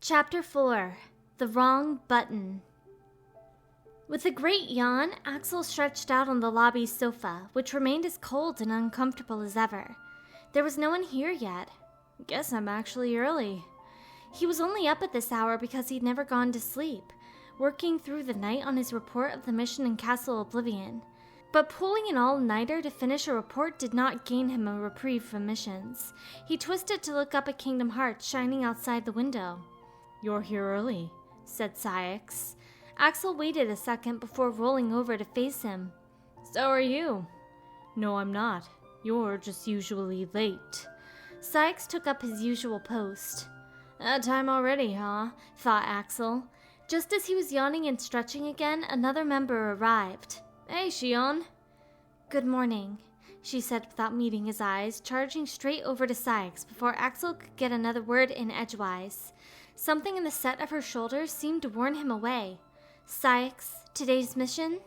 Chapter 4. The Wrong Button. With a great yawn, Axel stretched out on the lobby's sofa, which remained as cold and uncomfortable as ever. There was no one here yet. Guess I'm actually early. He was only up at this hour because he'd never gone to sleep, working through the night on his report of the mission in Castle Oblivion. But pulling an all-nighter to finish a report did not gain him a reprieve from missions. He twisted to look up at Kingdom Hearts shining outside the window. "You're here early," said Cyax. Axel waited a second before rolling over to face him. "So are you." "No, I'm not. You're just usually late." Cyax took up his usual post. "That time already, huh?" thought Axel. Just as he was yawning and stretching again, another member arrived. "Hey, Shion." "Good morning," she said without meeting his eyes, charging straight over to Cyax before Axel could get another word in edgewise. Something in the set of her shoulders seemed to warn him away. "Cyax, today's mission?"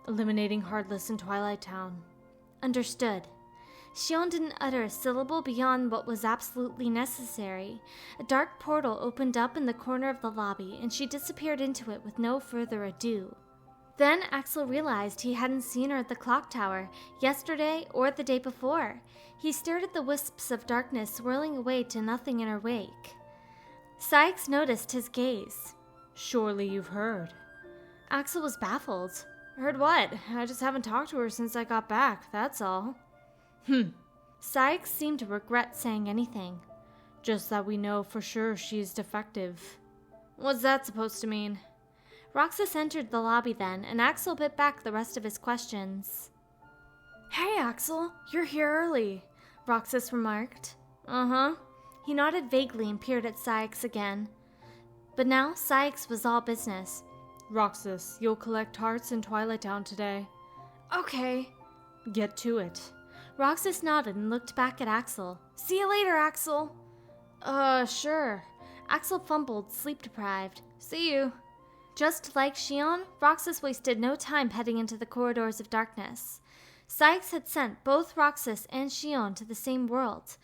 "Eliminating Heartless in Twilight Town." "Understood." Shion didn't utter a syllable beyond what was absolutely necessary. A dark portal opened up in the corner of the lobby, and she disappeared into it with no further ado. Then Axel realized he hadn't seen her at the clock tower, yesterday or the day before. He stared at the wisps of darkness swirling away to nothing in her wake. Cyax noticed his gaze. "Surely you've heard." Axel was baffled. "Heard what? I just haven't talked to her since I got back, that's all." Cyax seemed to regret saying anything. "Just that we know for sure she's defective." "What's that supposed to mean?" Roxas entered the lobby then, and Axel bit back the rest of his questions. "Hey, Axel, you're here early," Roxas remarked. "Uh-huh." He nodded vaguely and peered at Cyax again. But now Cyax was all business. "Roxas, you'll collect hearts in Twilight Town today." "Okay." "Get to it." Roxas nodded and looked back at Axel. "See you later, Axel." Sure." Axel fumbled, sleep-deprived. "See you." Just like Shion, Roxas wasted no time heading into the corridors of darkness. Cyax had sent both Roxas and Shion to the same world,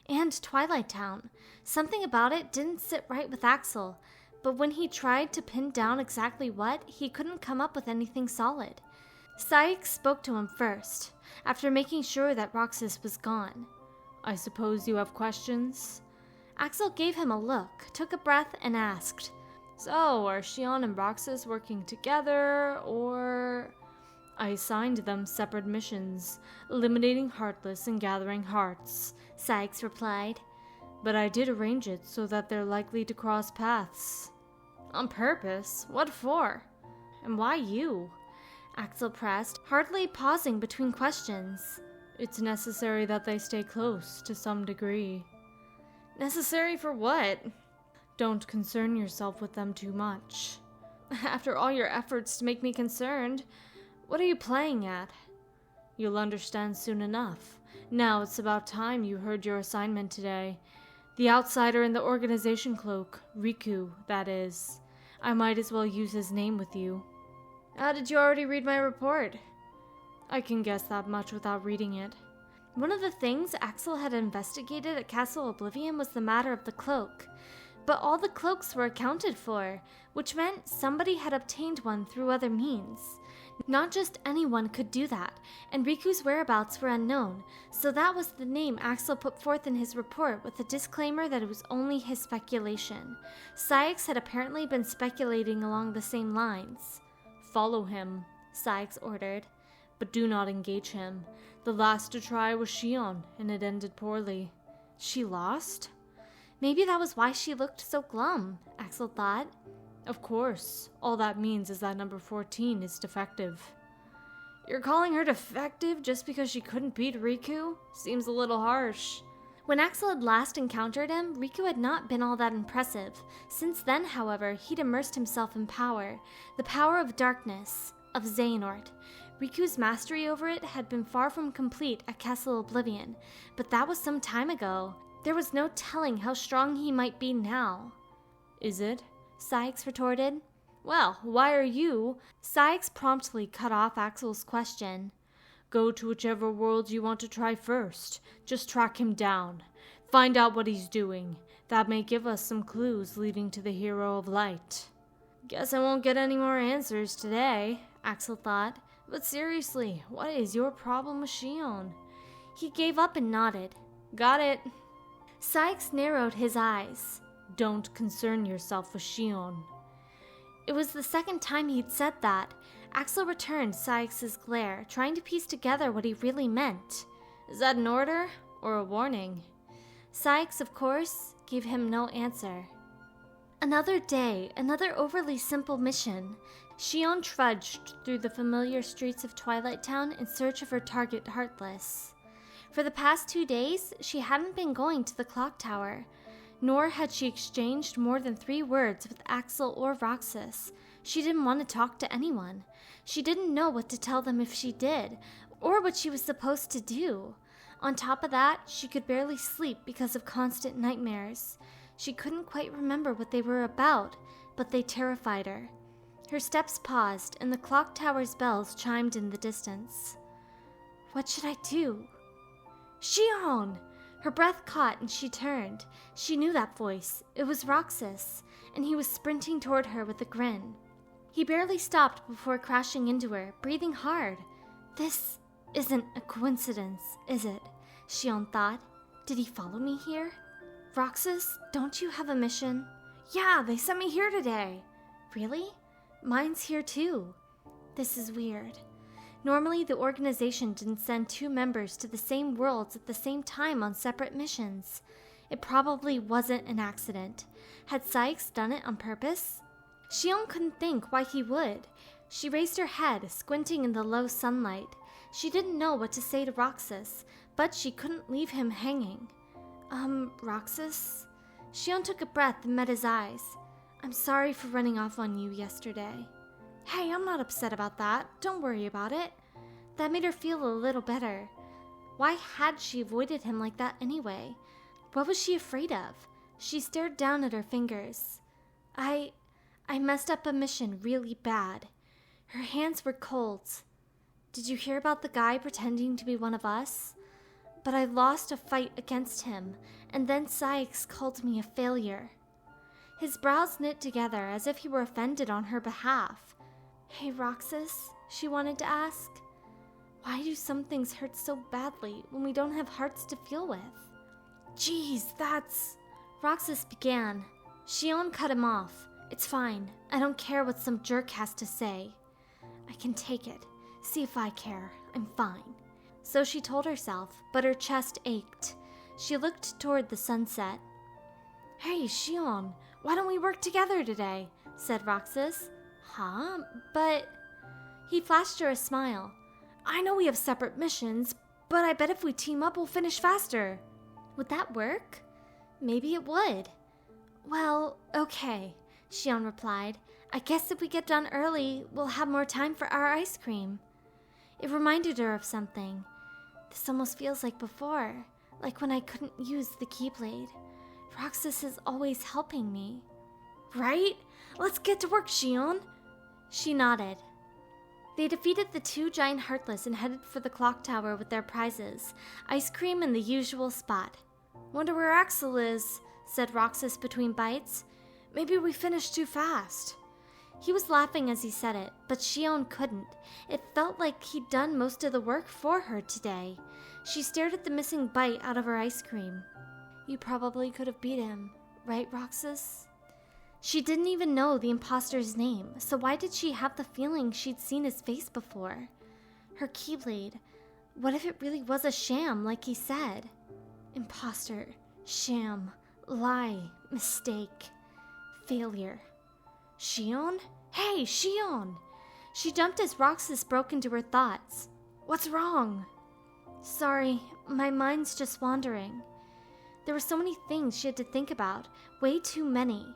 and Twilight Town. Something about it didn't sit right with Axel, but when he tried to pin down exactly what, he couldn't come up with anything solid. Cyax spoke to him first, after making sure that Roxas was gone. "I suppose you have questions?" Axel gave him a look, took a breath, and asked, "So, are Shion and Roxas working together, or—" "I assigned them separate missions, eliminating Heartless and gathering hearts," Cyax replied. "But I did arrange it so that they're likely to cross paths." "On purpose? What for? And why you?" Axel pressed, hardly pausing between questions. "It's necessary that they stay close, to some degree." "Necessary for what?" "Don't concern yourself with them too much." "After all your efforts to make me concerned, what are you playing at?" "You'll understand soon enough. Now it's about time you heard your assignment today. The outsider in the organization cloak, Riku, that is. I might as well use his name with you." "How did you already read my report?" "I can guess that much without reading it." One of the things Axel had investigated at Castle Oblivion was the matter of the cloak. But all the cloaks were accounted for, which meant somebody had obtained one through other means. Not just anyone could do that, and Riku's whereabouts were unknown, so that was the name Axel put forth in his report with a disclaimer that it was only his speculation. Cyax had apparently been speculating along the same lines. "Follow him," Cyax ordered. "But do not engage him. The last to try was Shion, and it ended poorly." "She lost?" Maybe that was why she looked so glum, Axel thought. "Of course. All that means is that number 14 is defective." "You're calling her defective just because she couldn't beat Riku? Seems a little harsh." When Axel had last encountered him, Riku had not been all that impressive. Since then, however, he'd immersed himself in power. The power of darkness, of Xehanort. Riku's mastery over it had been far from complete at Castle Oblivion, but that was some time ago. There was no telling how strong he might be now. "Is it?" Cyax retorted. "Well, why are you?" Cyax promptly cut off Axel's question. "Go to whichever world you want to try first. Just track him down. Find out what he's doing. That may give us some clues leading to the Hero of Light. Guess I won't get any more answers today, Axel thought. But seriously, what is your problem with Shion? He gave up and nodded. Got it. Sykes narrowed his eyes. Don't concern yourself with Shion. It was the second time he'd said that. Axel returned Sykes' glare, trying to piece together what he really meant. Is that an order or a warning? Sykes, of course, gave him no answer. Another day, another overly simple mission. Shion trudged through the familiar streets of Twilight Town in search of her target, Heartless. For the past 2 days, she hadn't been going to the clock tower, nor had she exchanged more than 3 words with Axel or Roxas. She didn't want to talk to anyone. She didn't know what to tell them if she did, or what she was supposed to do. On top of that, she could barely sleep because of constant nightmares. She couldn't quite remember what they were about, but they terrified her. Her steps paused, and the clock tower's bells chimed in the distance. What should I do? Shion! Her breath caught and she turned. She knew that voice. It was Roxas, and he was sprinting toward her with a grin. He barely stopped before crashing into her, breathing hard. This isn't a coincidence, is it? Shion thought. Did he follow me here? Roxas, don't you have a mission? Yeah, they sent me here today. Really? Mine's here too. This is weird. Normally, the organization didn't send 2 members to the same worlds at the same time on separate missions. It probably wasn't an accident. Had Sykes done it on purpose? Shion couldn't think why he would. She raised her head, squinting in the low sunlight. She didn't know what to say to Roxas, but she couldn't leave him hanging. Roxas? Shion took a breath and met his eyes. I'm sorry for running off on you yesterday. Hey, I'm not upset about that. Don't worry about it. That made her feel a little better. Why had she avoided him like that anyway? What was she afraid of? She stared down at her fingers. I messed up a mission really bad. Her hands were cold. Did you hear about the guy pretending to be one of us? But I lost a fight against him, and then Sykes called me a failure. His brows knit together as if he were offended on her behalf. Hey, Roxas, she wanted to ask. Why do some things hurt so badly when we don't have hearts to feel with? Jeez, that's... Roxas began. Shion cut him off. It's fine. I don't care what some jerk has to say. I can take it. See if I care. I'm fine. So she told herself, but her chest ached. She looked toward the sunset. Hey, Shion, why don't we work together today? Said Roxas. Huh? But... He flashed her a smile. I know we have separate missions, but I bet if we team up, we'll finish faster. Would that work? Maybe it would. Well, okay, Shion replied. I guess if we get done early, we'll have more time for our ice cream. It reminded her of something. This almost feels like before, like when I couldn't use the Keyblade. Roxas is always helping me. Right? Let's get to work, Shion. She nodded. They defeated the 2 giant Heartless and headed for the clock tower with their prizes, ice cream in the usual spot. Wonder where Axel is, said Roxas between bites. Maybe we finished too fast. He was laughing as he said it, but Shion couldn't. It felt like he'd done most of the work for her today. She stared at the missing bite out of her ice cream. You probably could have beat him, right, Roxas? She didn't even know the imposter's name, so why did she have the feeling she'd seen his face before? Her Keyblade. What if it really was a sham, like he said? Imposter, sham, lie, mistake, failure. Shion? Hey, Shion! She jumped as Roxas broke into her thoughts. What's wrong? Sorry, my mind's just wandering. There were so many things she had to think about, way too many.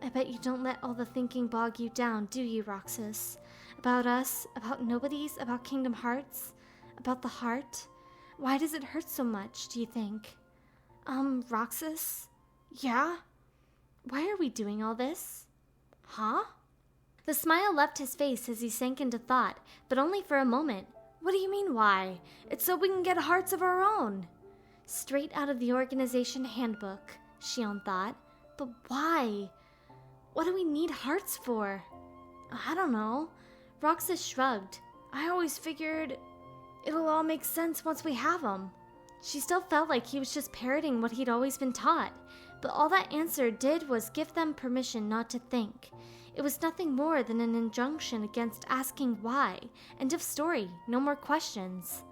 I bet you don't let all the thinking bog you down, do you, Roxas? About us, about nobodies, about Kingdom Hearts, about the heart? Why does it hurt so much, do you think? Roxas? Yeah? Why are we doing all this? Huh? The smile left his face as he sank into thought, but only for a moment. What do you mean, why? It's so we can get hearts of our own. Straight out of the organization handbook. Shion thought. But why? What do we need hearts for? I don't know. Roxas shrugged. I always figured it'll all make sense once we have them. She still felt like he was just parroting what he'd always been taught, but all that answer did was give them permission not to think. It was nothing more than an injunction against asking why. End of story. No more questions.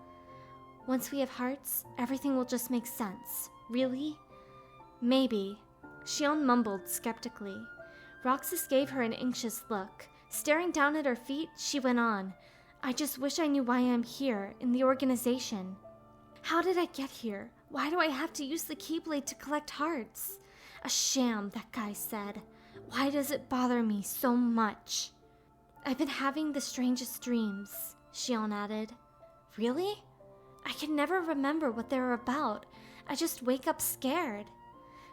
Once we have hearts, everything will just make sense. Really? Maybe. Shion mumbled skeptically. Roxas gave her an anxious look. Staring down at her feet, she went on. I just wish I knew why I'm here, in the organization. How did I get here? Why do I have to use the Keyblade to collect hearts? A sham, that guy said. Why does it bother me so much? I've been having the strangest dreams, Shion added. Really? I can never remember what they were about. I just wake up scared.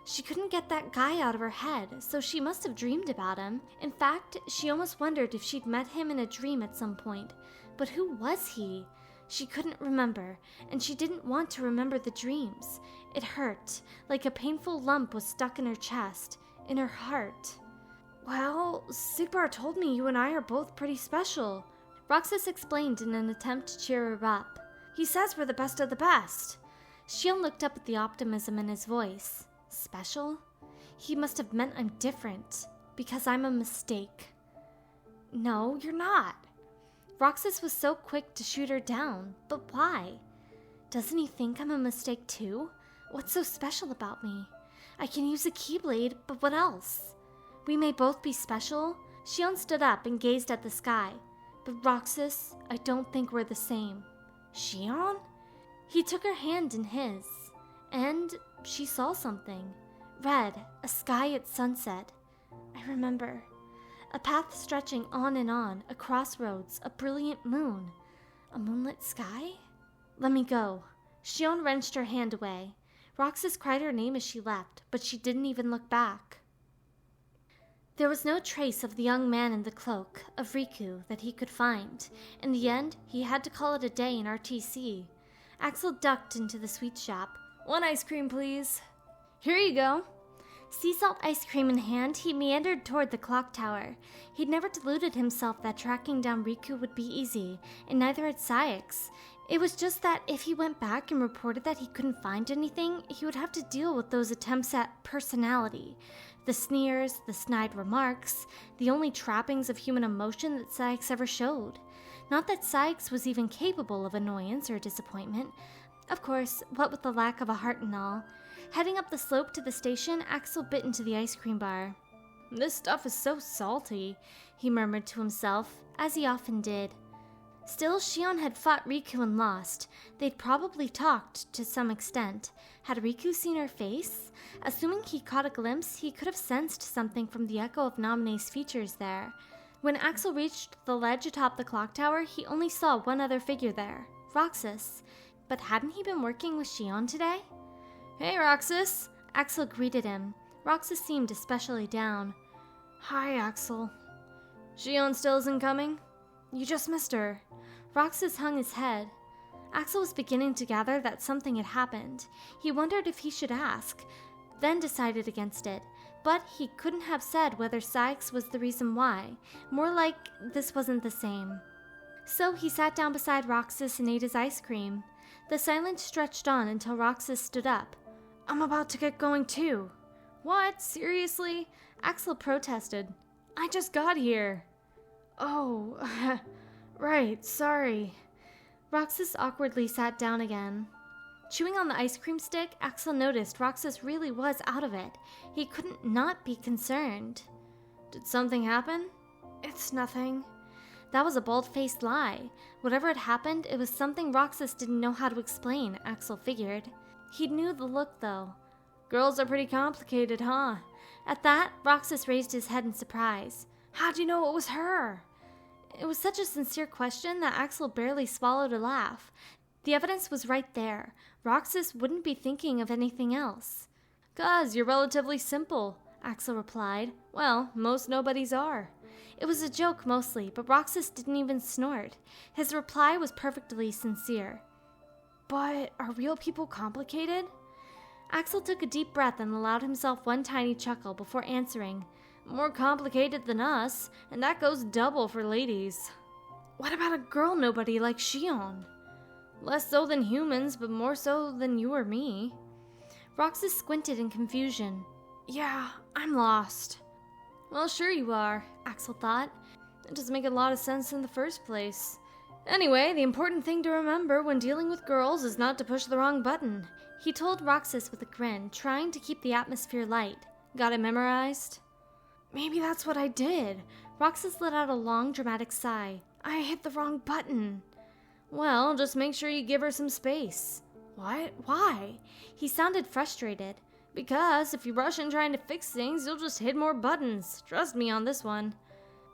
She couldn't get that guy out of her head, so she must have dreamed about him. In fact, she almost wondered if she'd met him in a dream at some point. But who was he? She couldn't remember, and she didn't want to remember the dreams. It hurt, like a painful lump was stuck in her chest, in her heart. Well, Sigbar told me you and I are both pretty special, Roxas explained in an attempt to cheer her up. He says we're the best of the best. Shion looked up at the optimism in his voice. Special? He must have meant I'm different, because I'm a mistake. No, you're not. Roxas was so quick to shoot her down, but why? Doesn't he think I'm a mistake too? What's so special about me? I can use a Keyblade, but what else? We may both be special. Shion stood up and gazed at the sky. But Roxas, I don't think we're the same. Shion? He took her hand in his, and she saw something. Red, a sky at sunset. I remember. A path stretching on and on, a crossroads, a brilliant moon. A moonlit sky? Let me go. Shion wrenched her hand away. Roxas cried her name as she left, but she didn't even look back. There was no trace of the young man in the cloak, of Riku, that he could find. In the end, he had to call it a day in RTC. Axel ducked into the sweet shop. 1 ice cream, please. Here you go. Sea salt ice cream in hand, he meandered toward the clock tower. He'd never deluded himself that tracking down Riku would be easy, and neither had Saix. It was just that if he went back and reported that he couldn't find anything, he would have to deal with those attempts at personality. The sneers, the snide remarks, the only trappings of human emotion that Saix ever showed. Not that Saix was even capable of annoyance or disappointment. Of course, what with the lack of a heart and all. Heading up the slope to the station, Axel bit into the ice cream bar. This stuff is so salty, he murmured to himself, as he often did. Still, Shion had fought Riku and lost. They'd probably talked to some extent. Had Riku seen her face? Assuming he caught a glimpse, he could have sensed something from the echo of Naminé's features there. When Axel reached the ledge atop the clock tower, he only saw one other figure there, Roxas. But hadn't he been working with Shion today? Hey, Roxas! Axel greeted him. Roxas seemed especially down. Hi, Axel. Shion still isn't coming? You just missed her. Roxas hung his head. Axel was beginning to gather that something had happened. He wondered if he should ask, then decided against it. But he couldn't have said whether Saix was the reason why. More like this wasn't the same. So he sat down beside Roxas and ate his ice cream. The silence stretched on until Roxas stood up. I'm about to get going too. What? Seriously? Axel protested. I just got here. Oh, right, sorry. Roxas awkwardly sat down again. Chewing on the ice cream stick, Axel noticed Roxas really was out of it. He couldn't not be concerned. Did something happen? It's nothing. That was a bald-faced lie. Whatever had happened, it was something Roxas didn't know how to explain, Axel figured. He knew the look, though. Girls are pretty complicated, huh? At that, Roxas raised his head in surprise. How'd you know it was her? It was such a sincere question that Axel barely swallowed a laugh. The evidence was right there. Roxas wouldn't be thinking of anything else. 'Cause you're relatively simple, Axel replied. Well, most nobodies are. It was a joke mostly, but Roxas didn't even snort. His reply was perfectly sincere. But are real people complicated? Axel took a deep breath and allowed himself one tiny chuckle before answering. More complicated than us, and that goes double for ladies. What about a girl nobody like Shion? Less so than humans, but more so than you or me. Roxas squinted in confusion. Yeah, I'm lost. Well, sure you are, Axel thought. It doesn't make a lot of sense in the first place. Anyway, the important thing to remember when dealing with girls is not to push the wrong button, he told Roxas with a grin, trying to keep the atmosphere light. Got it memorized? Maybe that's what I did. Roxas let out a long, dramatic sigh. I hit the wrong button. Well, just make sure you give her some space. What? Why? He sounded frustrated. Because if you rush in trying to fix things, you'll just hit more buttons. Trust me on this one.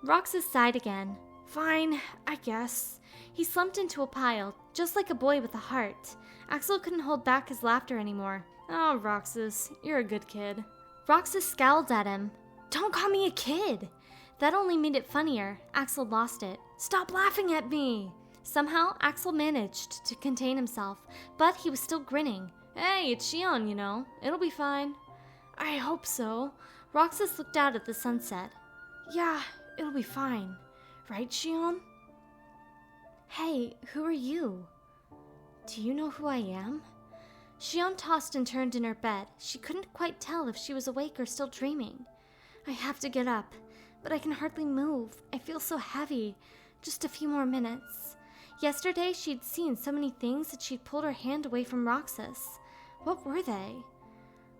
Roxas sighed again. Fine, I guess. He slumped into a pile, just like a boy with a heart. Axel couldn't hold back his laughter anymore. Oh, Roxas, you're a good kid. Roxas scowled at him. Don't call me a kid. That only made it funnier. Axel lost it. Stop laughing at me. Somehow, Axel managed to contain himself, but he was still grinning. Hey, it's Shion, you know. It'll be fine. I hope so. Roxas looked out at the sunset. Yeah, it'll be fine. Right, Shion? Hey, who are you? Do you know who I am? Shion tossed and turned in her bed. She couldn't quite tell if she was awake or still dreaming. I have to get up, but I can hardly move. I feel so heavy. Just a few more minutes. Yesterday, she'd seen so many things that she'd pulled her hand away from Roxas. What were they?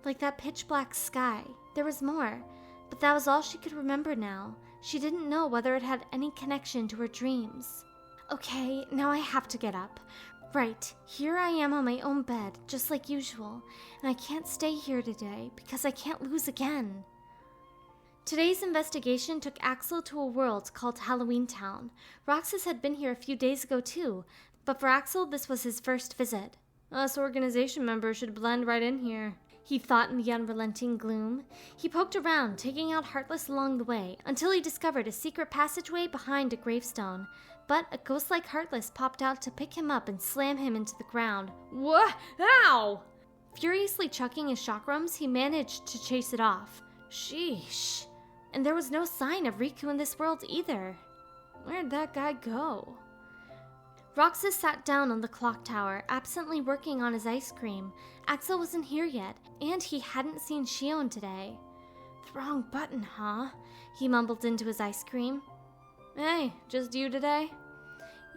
Like that pitch-black sky. There was more, but that was all she could remember now. She didn't know whether it had any connection to her dreams. Okay, now I have to get up. Right, here I am on my own bed, just like usual, and I can't stay here today because I can't lose again. Today's investigation took Axel to a world called Halloween Town. Roxas had been here a few days ago too, but for Axel this was his first visit. Us organization members should blend right in here, he thought in the unrelenting gloom. He poked around, taking out Heartless along the way, until he discovered a secret passageway behind a gravestone. But a ghost like Heartless popped out to pick him up and slam him into the ground. What? Ow! Furiously chucking his chakrams, he managed to chase it off. Sheesh. And there was no sign of Riku in this world either. Where'd that guy go? Roxas sat down on the clock tower, absently working on his ice cream. Axel wasn't here yet, and he hadn't seen Shion today. The wrong button, huh? He mumbled into his ice cream. Hey, just you today?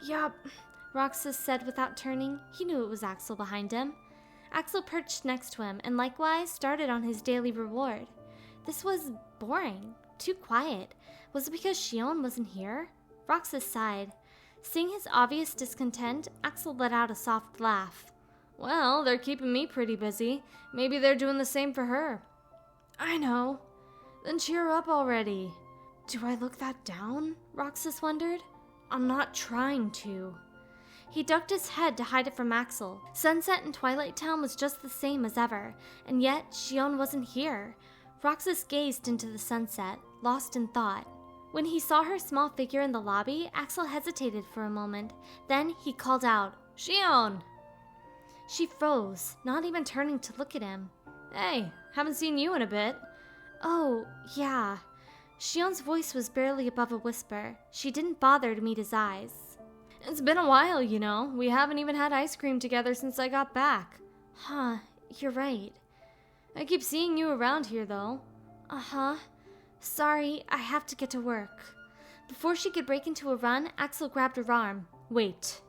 Yup, Roxas said without turning. He knew it was Axel behind him. Axel perched next to him, and likewise started on his daily reward. This was boring. Too quiet. Was it because Shion wasn't here? Roxas sighed. Seeing his obvious discontent, Axel let out a soft laugh. Well, they're keeping me pretty busy. Maybe they're doing the same for her. I know. Then cheer up already. Do I look that down? Roxas wondered. I'm not trying to. He ducked his head to hide it from Axel. Sunset in Twilight Town was just the same as ever, and yet Shion wasn't here. Roxas gazed into the sunset, lost in thought. When he saw her small figure in the lobby, Axel hesitated for a moment. Then he called out, Shion! She froze, not even turning to look at him. Hey, haven't seen you in a bit. Oh, yeah. Shion's voice was barely above a whisper. She didn't bother to meet his eyes. It's been a while, you know. We haven't even had ice cream together since I got back. Huh, you're right. I keep seeing you around here, though. Uh-huh. Sorry, I have to get to work. Before she could break into a run, Axel grabbed her arm. Wait.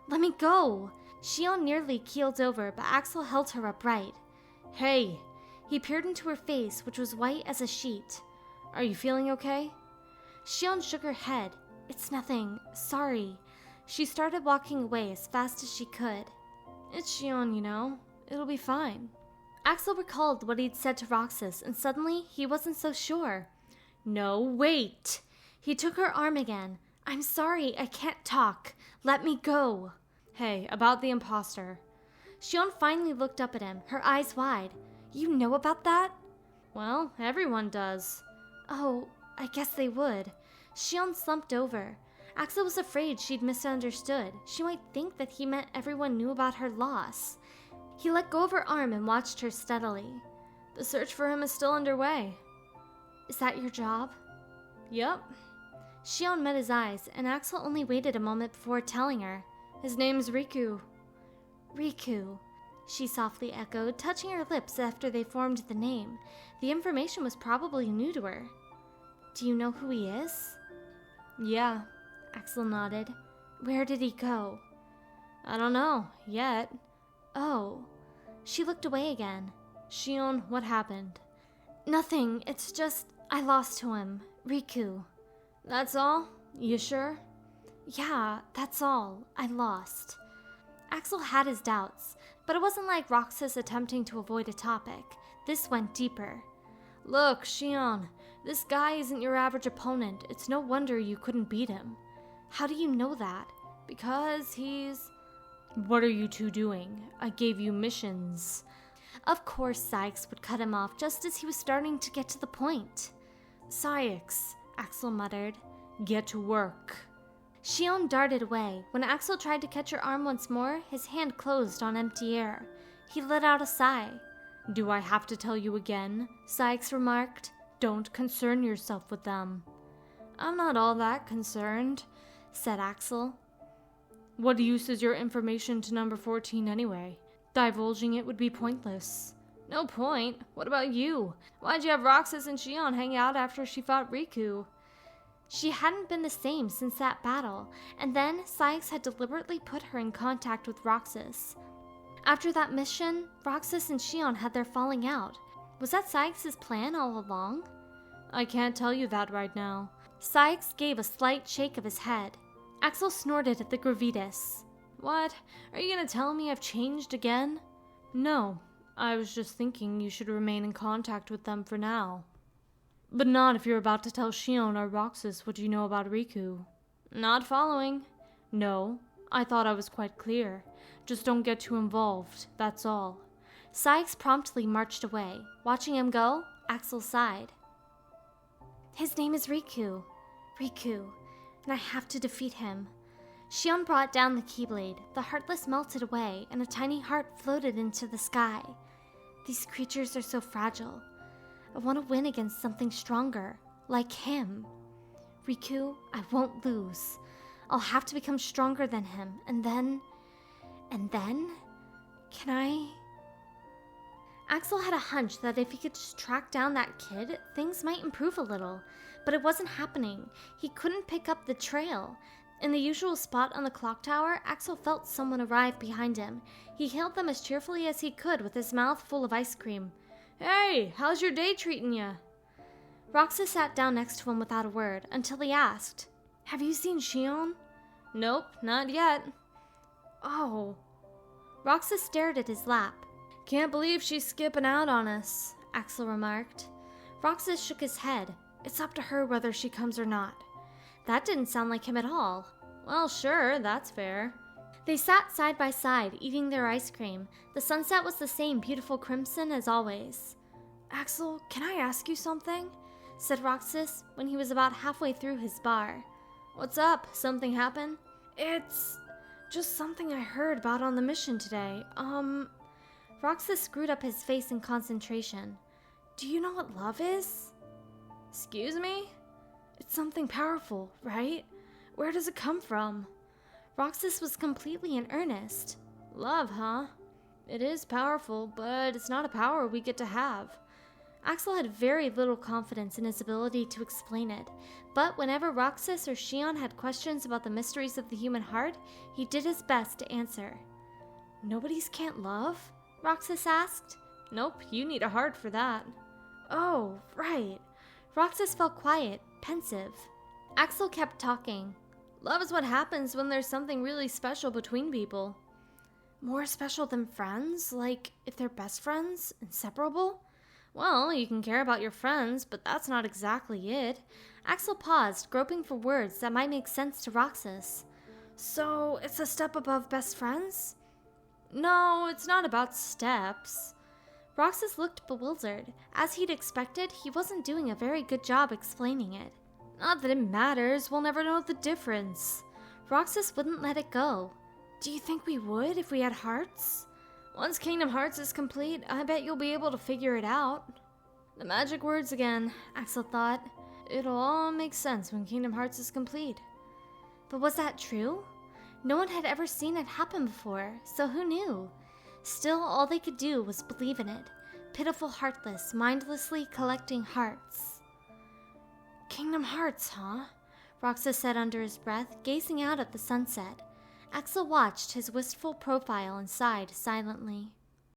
Let me go. Shion nearly keeled over, but Axel held her upright. Hey. He peered into her face, which was white as a sheet. Are you feeling okay? Shion shook her head. It's nothing. Sorry. She started walking away as fast as she could. It's Shion, you know. It'll be fine. Axel recalled what he'd said to Roxas, and suddenly he wasn't so sure. No, wait! He took her arm again. I'm sorry, I can't talk. Let me go. Hey, about the imposter. Shion finally looked up at him, her eyes wide. You know about that? Well, everyone does. Oh, I guess they would. Shion slumped over. Axel was afraid she'd misunderstood. She might think that he meant everyone knew about her loss. He let go of her arm and watched her steadily. The search for him is still underway. Is that your job? Yep. Shion met his eyes, and Axel only waited a moment before telling her. His name's Riku. Riku, she softly echoed, touching her lips after they formed the name. The information was probably new to her. Do you know who he is? Yeah. Axel nodded. Where did he go? I don't know, yet. Oh. She looked away again. Shion, what happened? Nothing, it's just, I lost to him. Riku. That's all? You sure? Yeah, that's all. I lost. Axel had his doubts, but it wasn't like Roxas attempting to avoid a topic. This went deeper. Look, Shion, this guy isn't your average opponent. It's no wonder you couldn't beat him. How do you know that? Because he's... What are you two doing? I gave you missions. Of course Sykes would cut him off just as he was starting to get to the point. Sykes, Axel muttered. Get to work. Shion darted away. When Axel tried to catch her arm once more, his hand closed on empty air. He let out a sigh. Do I have to tell you again? Sykes remarked. Don't concern yourself with them. I'm not all that concerned, said Axel. What use is your information to number 14 anyway? Divulging it would be pointless. No point. What about you? Why'd you have Roxas and Shion hang out after she fought Riku? She hadn't been the same since that battle, and then Sykes had deliberately put her in contact with Roxas. After that mission, Roxas and Shion had their falling out. Was that Sykes' plan all along? I can't tell you that right now. Sykes gave a slight shake of his head. Axel snorted at the gravitas. What? Are you gonna tell me I've changed again? No, I was just thinking you should remain in contact with them for now. But not if you're about to tell Shion or Roxas what you know about Riku. Not following. No, I thought I was quite clear. Just don't get too involved, that's all. Sykes promptly marched away. Watching him go, Axel sighed. His name is Riku. Riku. And I have to defeat him. Shion brought down the Keyblade. The Heartless melted away, and a tiny heart floated into the sky. These creatures are so fragile. I want to win against something stronger, like him. Riku, I won't lose. I'll have to become stronger than him, and then... Can I... Axel had a hunch that if he could just track down that kid, things might improve a little. But it wasn't happening. He couldn't pick up the trail. In the usual spot on the clock tower, Axel felt someone arrive behind him. He hailed them as cheerfully as he could with his mouth full of ice cream. Hey, how's your day treating ya? Roxas sat down next to him without a word until he asked, Have you seen Shion? Nope, not yet. Oh. Roxas stared at his lap. Can't believe she's skipping out on us, Axel remarked. Roxas shook his head. It's up to her whether she comes or not. That didn't sound like him at all. Well, sure, that's fair. They sat side by side, eating their ice cream. The sunset was the same beautiful crimson as always. Axel, can I ask you something? Said Roxas when he was about halfway through his bar. What's up? Something happened? It's just something I heard about on the mission today. Roxas screwed up his face in concentration. Do you know what love is? Excuse me? It's something powerful, right? Where does it come from? Roxas was completely in earnest. Love, huh? It is powerful, but it's not a power we get to have. Axel had very little confidence in his ability to explain it, but whenever Roxas or Shion had questions about the mysteries of the human heart, he did his best to answer. Nobody's can't love? Roxas asked. Nope, you need a heart for that. Oh, right. Roxas felt quiet, pensive. Axel kept talking. Love is what happens when there's something really special between people. More special than friends? Like if they're best friends? Inseparable? Well, you can care about your friends, but that's not exactly it. Axel paused, groping for words that might make sense to Roxas. So, it's a step above best friends? No, it's not about steps. Roxas looked bewildered. As he'd expected, he wasn't doing a very good job explaining it. Not that it matters, we'll never know the difference. Roxas wouldn't let it go. Do you think we would if we had hearts? Once Kingdom Hearts is complete, I bet you'll be able to figure it out. The magic words again, Axel thought. It'll all make sense when Kingdom Hearts is complete. But was that true? No one had ever seen it happen before, so who knew? Still, all they could do was believe in it. Pitiful Heartless, mindlessly collecting hearts. Kingdom Hearts, huh? Roxas said under his breath, gazing out at the sunset. Axel watched his wistful profile and sighed silently.